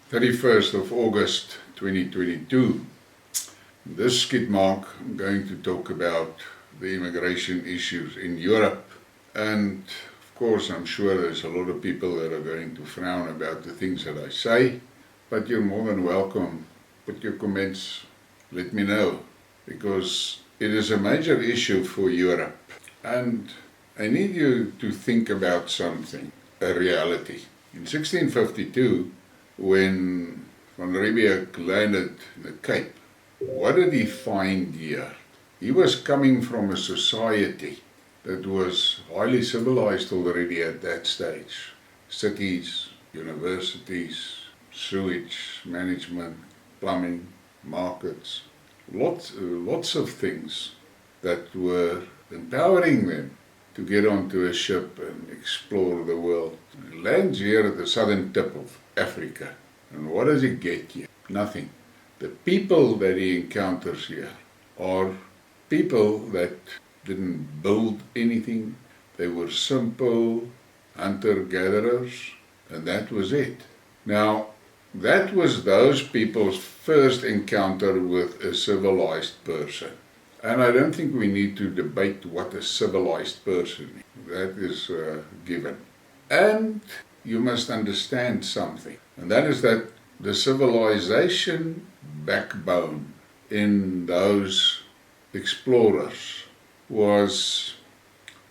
31st of August 2022. This Skidmark, I'm going to talk about the immigration issues in Europe. And of course, I'm sure there's a lot of people that are going to frown about the things that I say, but you're more than welcome. Put your comments, let me know, because it is a major issue for Europe. And I need you to think about something, a reality. In 1652, when Van Riebeeck landed in the Cape, what did he find here? He was coming from a society that was highly civilized already at that stage. Cities, universities, sewage management, plumbing, markets, lots of things that were empowering them to get onto a ship and explore the world. He lands here at the southern tip of Africa. And what does he get here? Nothing. The people that he encounters here are people that didn't build anything. They were simple hunter-gatherers, and that was it. Now, that was those people's first encounter with a civilized person. And I don't think we need to debate what a civilized person is. That is given. And you must understand something, and that is that the civilization backbone in those explorers was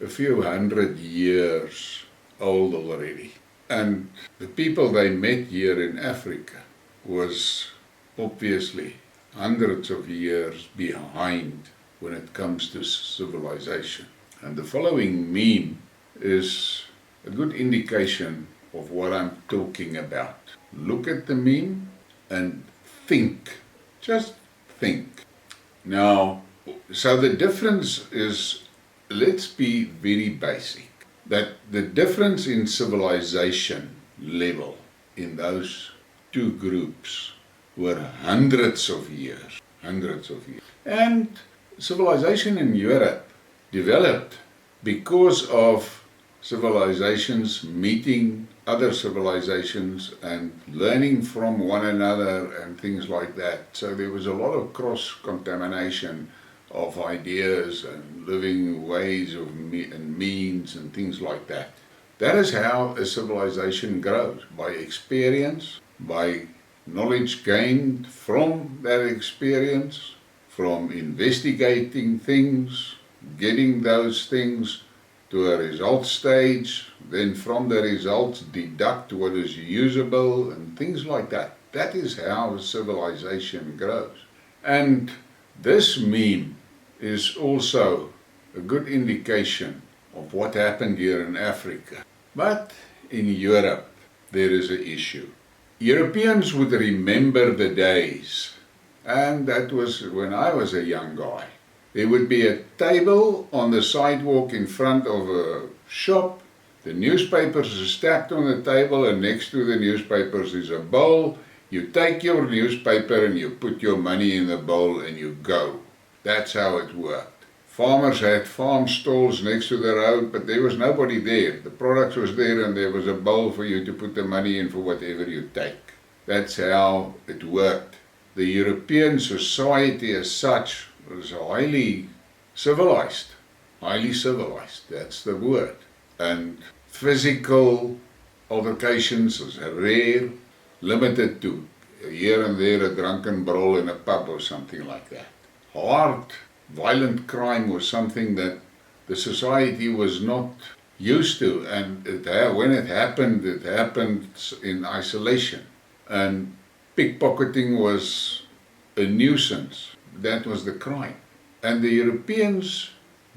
a few hundred years old already. And the people they met here in Africa was obviously hundreds of years behind when it comes to civilization. And the following meme is a good indication of what I'm talking about. Look at the meme and think. Just think. Now, so the difference is, let's be very basic, that the difference in civilization level in those two groups were hundreds of years. And civilization in Europe developed because of civilizations meeting other civilizations and learning from one another and things like that. So there was a lot of cross-contamination of ideas and living ways and means and things like that. That is how a civilization grows, by experience, by knowledge gained from that experience, from investigating things, getting those things to a result stage, then from the results deduct what is usable and things like that. That is how civilization grows. And this meme is also a good indication of what happened here in Africa. But in Europe, there is an issue. Europeans would remember the days, and that was when I was a young guy. There would be a table on the sidewalk in front of a shop. The newspapers are stacked on the table, and next to the newspapers is a bowl. You take your newspaper and you put your money in the bowl and you go. That's how it worked. Farmers had farm stalls next to the road, but there was nobody there. The product was there and there was a bowl for you to put the money in for whatever you take. That's how it worked. The European society as such was highly civilized, that's the word. And physical altercations was rare, limited to here and there a drunken brawl in a pub or something like that. Hard, violent crime was something that the society was not used to, and when it happened in isolation. And pickpocketing was a nuisance. That was the crime. And the Europeans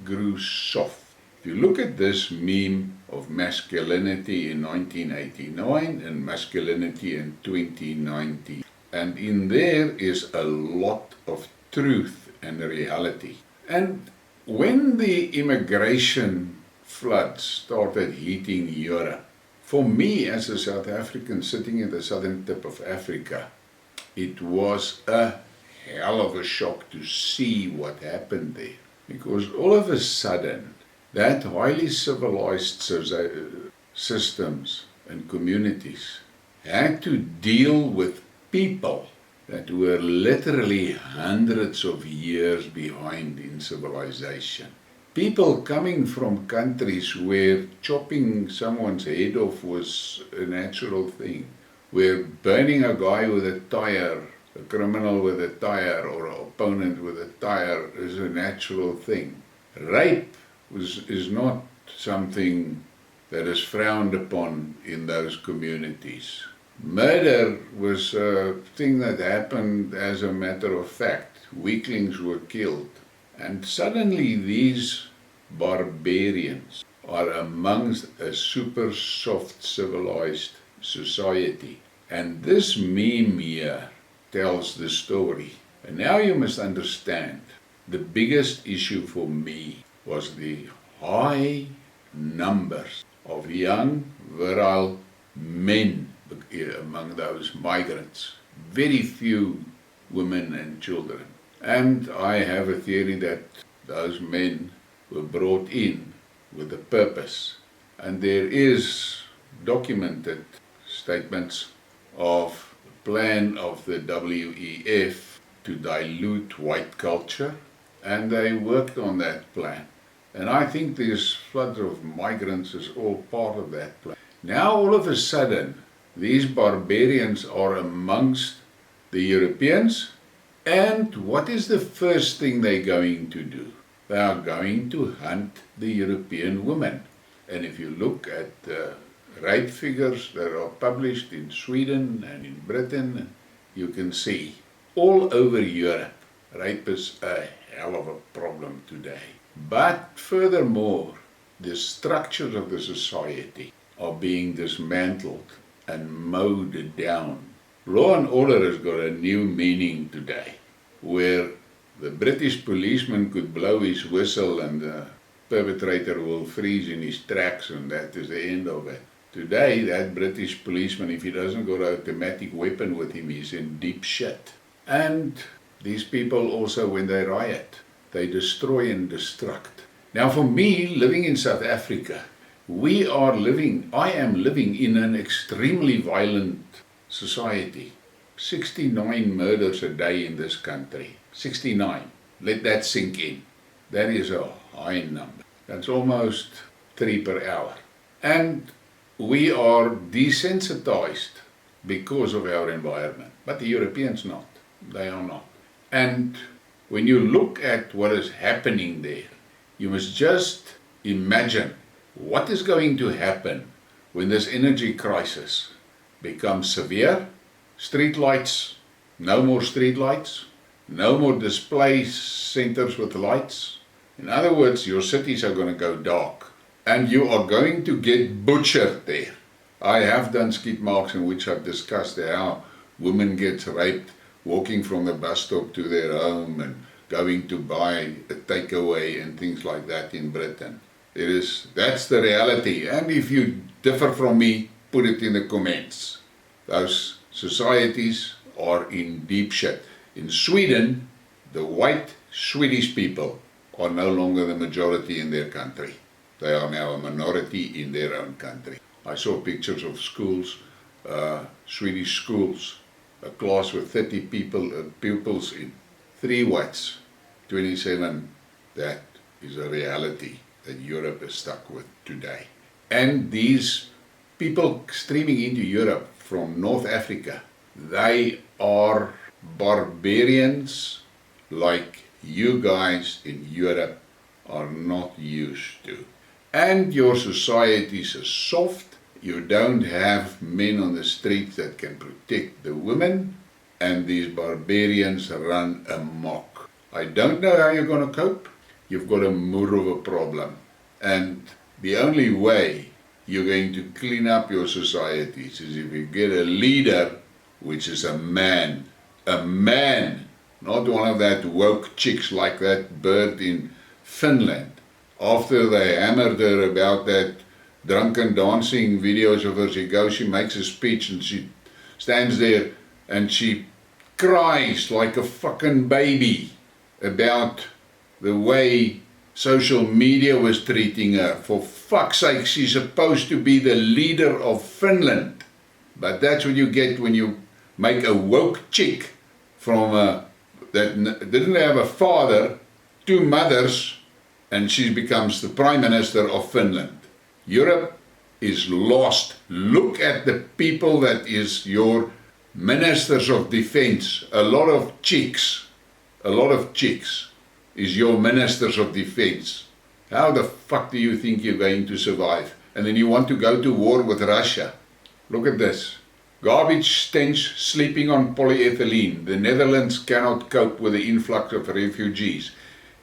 grew soft. If you look at this meme of masculinity in 1989 and masculinity in 2019, and in there is a lot of truth and reality. And when the immigration floods started hitting Europe, for me as a South African sitting in the southern tip of Africa, it was a hell of a shock to see what happened there. Because all of a sudden, that highly civilized systems and communities had to deal with people that were literally hundreds of years behind in civilization. People coming from countries where chopping someone's head off was a natural thing, where burning a guy with a tire, a criminal with a tire, or an opponent with a tire is a natural thing. Rape is not something that is frowned upon in those communities. Murder was a thing that happened as a matter of fact. Weaklings were killed. And suddenly these barbarians are amongst a super soft civilized society. And this meme here tells the story. And now you must understand, the biggest issue for me was the high numbers of young, virile men among those migrants. Very few women and children. And I have a theory that those men were brought in with a purpose. And there is documented statements of the plan of the WEF to dilute white culture, and they worked on that plan. And I think this flood of migrants is all part of that plan. Now all of a sudden, these barbarians are amongst the Europeans, and what is the first thing they're going to do? They are going to hunt the European women. And if you look at the rape figures that are published in Sweden and in Britain, you can see all over Europe, rape is a hell of a problem today. But furthermore, the structures of the society are being dismantled and mowed down. Law and order has got a new meaning today, where the British policeman could blow his whistle and the perpetrator will freeze in his tracks, and that is the end of it. Today, that British policeman, if he doesn't got an automatic weapon with him, he's in deep shit. And these people also, when they riot, they destroy and destruct. Now for me, living in South Africa, I am living in an extremely violent society. 69 murders a day in this country. 69. Let that sink in. That is a high number. That's almost 3 per hour. And we are desensitized because of our environment. But the Europeans not. They are not. And when you look at what is happening there, you must just imagine what is going to happen when this energy crisis becomes severe. Street lights, no more street lights, no more display centers with lights. In other words, your cities are going to go dark and you are going to get butchered there. I have done Skidmarks in which I've discussed how women get raped walking from the bus stop to their home and going to buy a takeaway and things like that in Britain. That's the reality. And if you differ from me, put it in the comments. Those societies are in deep shit. In Sweden, the white Swedish people are no longer the majority in their country. They are now a minority in their own country. I saw pictures of schools, Swedish schools, a class with 30 pupils in 3 whites, 27. That is a reality that Europe is stuck with today. And these people streaming into Europe from North Africa, they are barbarians like you guys in Europe are not used to. And your societies are soft. You don't have men on the streets that can protect the women, and these barbarians run amok. I don't know how you're going to cope. You've got a moor of a problem. And the only way you're going to clean up your societies is if you get a leader, which is a man, not one of that woke chicks like that bird in Finland. After they hammered her about that drunken dancing videos of her, she makes a speech and she stands there and she cries like a fucking baby about the way social media was treating her. For fuck's sake, she's supposed to be the leader of Finland. But that's what you get when you make a woke chick from that didn't have a father, 2 mothers, and she becomes the Prime Minister of Finland. Europe is lost. Look at the people that is your ministers of defense. A lot of chicks is your ministers of defense. How the fuck do you think you're going to survive? And then you want to go to war with Russia. Look at this. Garbage stench, sleeping on polyethylene. The Netherlands cannot cope with the influx of refugees.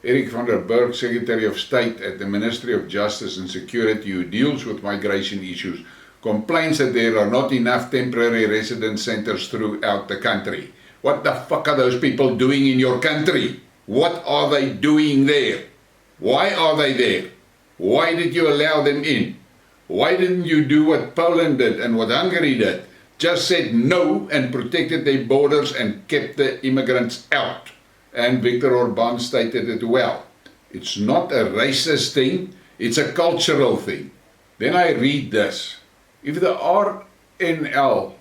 Erik van der Burg, Secretary of State at the Ministry of Justice and Security, who deals with migration issues, complains that there are not enough temporary residence centers throughout the country. What the fuck are those people doing in your country? What are they doing there? Why are they there? Why did you allow them in? Why didn't you do what Poland did and what Hungary did? Just said no and protected their borders and kept the immigrants out. And Viktor Orban stated it well. It's not a racist thing, it's a cultural thing. Then I read this. If the RNLI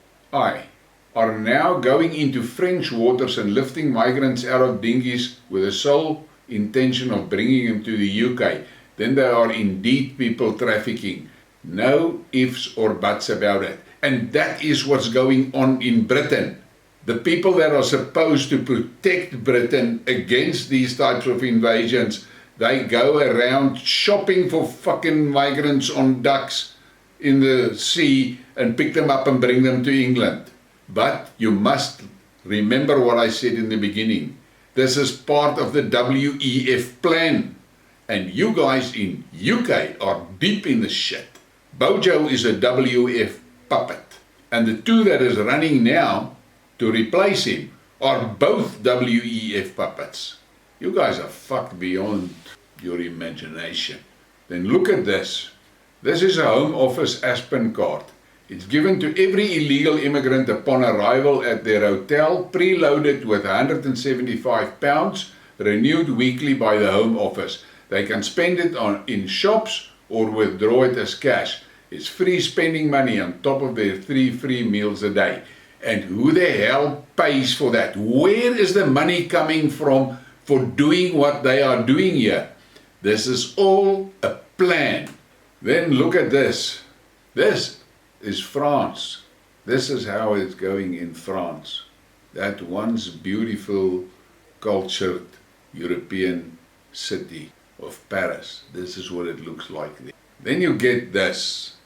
are now going into French waters and lifting migrants out of dinghies with the sole intention of bringing them to the UK, then they are indeed people trafficking. No ifs or buts about it. And that is what's going on in Britain. The people that are supposed to protect Britain against these types of invasions, they go around shopping for fucking migrants on ducks in the sea and pick them up and bring them to England. But you must remember what I said in the beginning. This is part of the WEF plan. And you guys in UK are deep in the shit. Bojo is a WEF puppet. And the 2 that is running now to replace him are both WEF puppets. You guys are fucked beyond your imagination. Then look at this. This is a Home Office Aspen card. It's given to every illegal immigrant upon arrival at their hotel, preloaded with £175, renewed weekly by the Home Office. They can spend it in shops or withdraw it as cash. It's free spending money on top of their 3 free meals a day. And who the hell pays for that? Where is the money coming from for doing what they are doing here? This is all a plan. Then look at this. This is France. This is how it's going in France. That once beautiful, cultured European city of Paris. This is what it looks like there. Then you get this.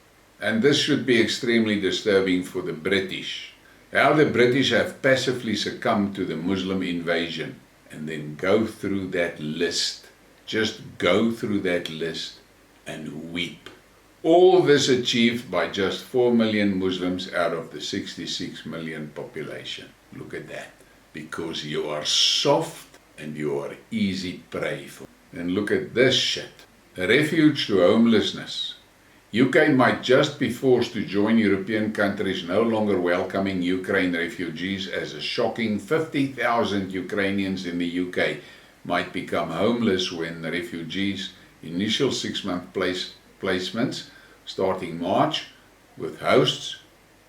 And this should be extremely disturbing for the British. How the British have passively succumbed to the Muslim invasion. And then go through that list. Just go through that list and weep. All this achieved by just 4 million Muslims out of the 66 million population. Look at that. Because you are soft and you are easy prey for. And look at this shit. A refuge to homelessness. UK might just be forced to join European countries no longer welcoming Ukraine refugees, as a shocking 50,000 Ukrainians in the UK might become homeless when the refugees' initial 6-month placements starting March with hosts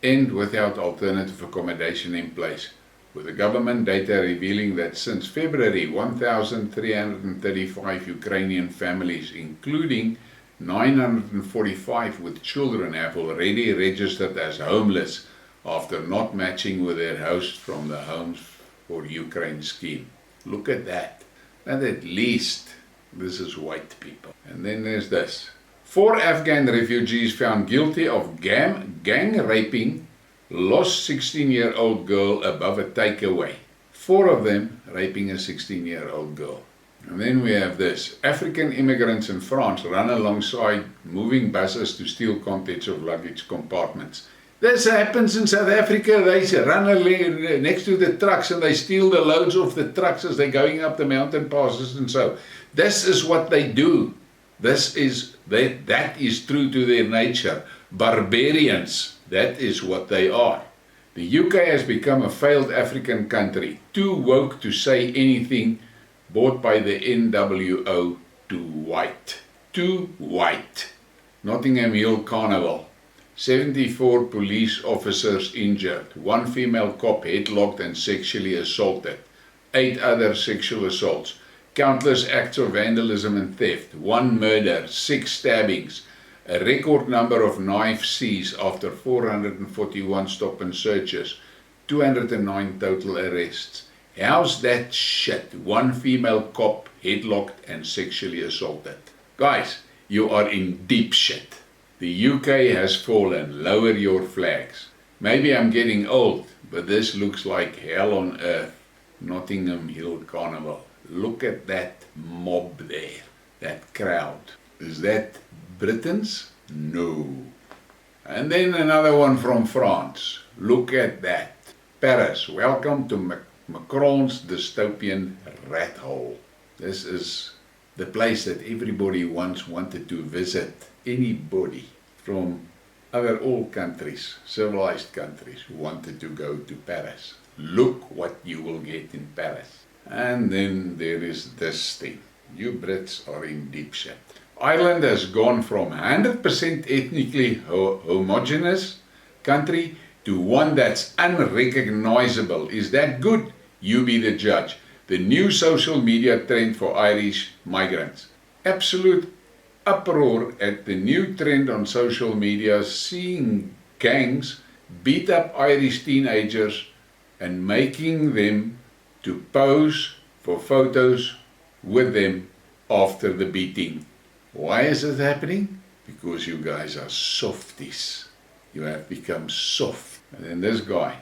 end without alternative accommodation in place, with the government data revealing that since February 1,335 Ukrainian families, including 945 with children, have already registered as homeless after not matching with their hosts from the Homes for Ukraine scheme. Look at that. And at least this is white people. And then there's this. 4 Afghan refugees found guilty of gang raping lost 16-year-old girl above a takeaway. 4 of them raping a 16-year-old girl. And then we have this. African immigrants in France run alongside moving buses to steal contents of luggage compartments. This happens in South Africa. They run next to the trucks and they steal the loads off the trucks as they're going up the mountain passes and so. This is what they do. That is true to their nature. Barbarians, that is what they are. The UK has become a failed African country, too woke to say anything, bought by the NWO, too white. Too white. Nottingham Hill Carnival. 74 police officers injured, 1 female cop headlocked and sexually assaulted, 8 other sexual assaults, countless acts of vandalism and theft, 1 murder, 6 stabbings, a record number of knives seized after 441 stop and searches, 209 total arrests. How's that shit? 1 female cop headlocked and sexually assaulted. Guys, you are in deep shit. The UK has fallen. Lower your flags. Maybe I'm getting old, but this looks like hell on earth. Nottingham Hill Carnival. Look at that mob there. That crowd. Is that Britons? No. And then another one from France. Look at that. Paris. Welcome to Macron's dystopian rat hole. This is the place that everybody once wanted to visit. Anybody from all countries, civilized countries, wanted to go to Paris. Look what you will get in Paris. And then there is this thing. You Brits are in deep shit. Ireland has gone from 100% ethnically homogeneous country to one that's unrecognizable. Is that good? You be the judge. The new social media trend for Irish migrants. Absolute uproar at the new trend on social media, seeing gangs beat up Irish teenagers and making them to pose for photos with them after the beating. Why is it happening? Because you guys are softies. You have become soft. And then this guy.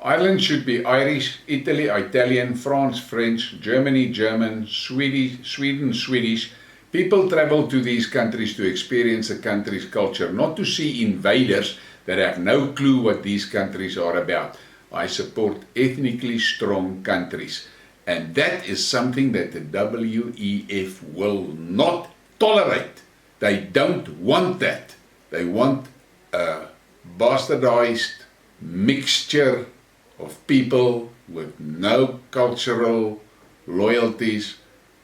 Ireland should be Irish, Italy, Italian, France, French, Germany, German, Sweden, Swedish. People travel to these countries to experience a country's culture, not to see invaders that have no clue what these countries are about. I support ethnically strong countries. And that is something that the WEF will not tolerate. They don't want that. They want a bastardized mixture of people with no cultural loyalties,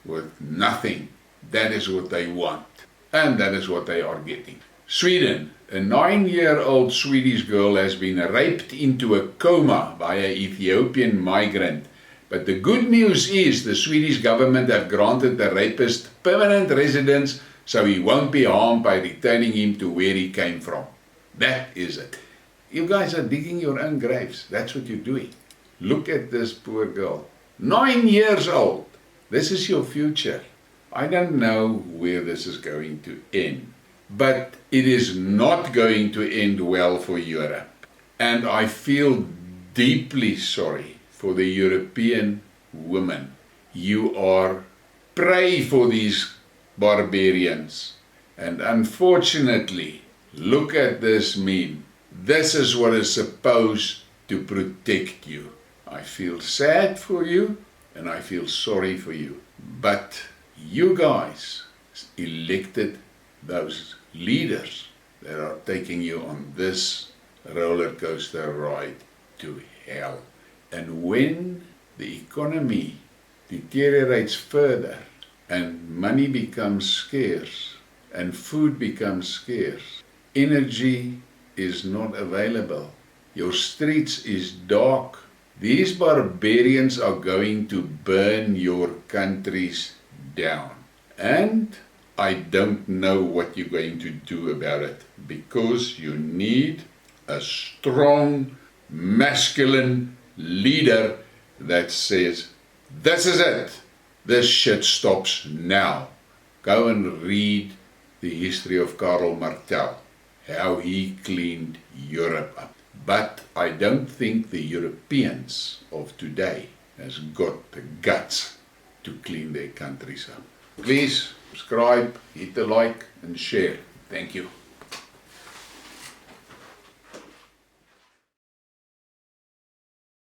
with nothing. That is what they want. And that is what they are getting. Sweden. A 9-year-old Swedish girl has been raped into a coma by an Ethiopian migrant. But the good news is the Swedish government have granted the rapist permanent residence, so he won't be harmed by returning him to where he came from. That is it. You guys are digging your own graves. That's what you're doing. Look at this poor girl. 9 years old. This is your future. I don't know where this is going to end. But it is not going to end well for Europe. And I feel deeply sorry for the European women. You are prey for these barbarians. And unfortunately, look at this meme. This is what is supposed to protect you. I feel sad for you and I feel sorry for you. But you guys elected those leaders that are taking you on this roller coaster ride to hell. And when the economy deteriorates further and money becomes scarce and food becomes scarce, energy is not available, your streets is dark, these barbarians are going to burn your countries down. And I don't know what you're going to do about it, because you need a strong, masculine leader that says, this is it, this shit stops now. Go and read the history of Karl Martel, how he cleaned Europe up. But I don't think the Europeans of today has got the guts to clean their countries up. Please subscribe, hit the like and share. Thank you.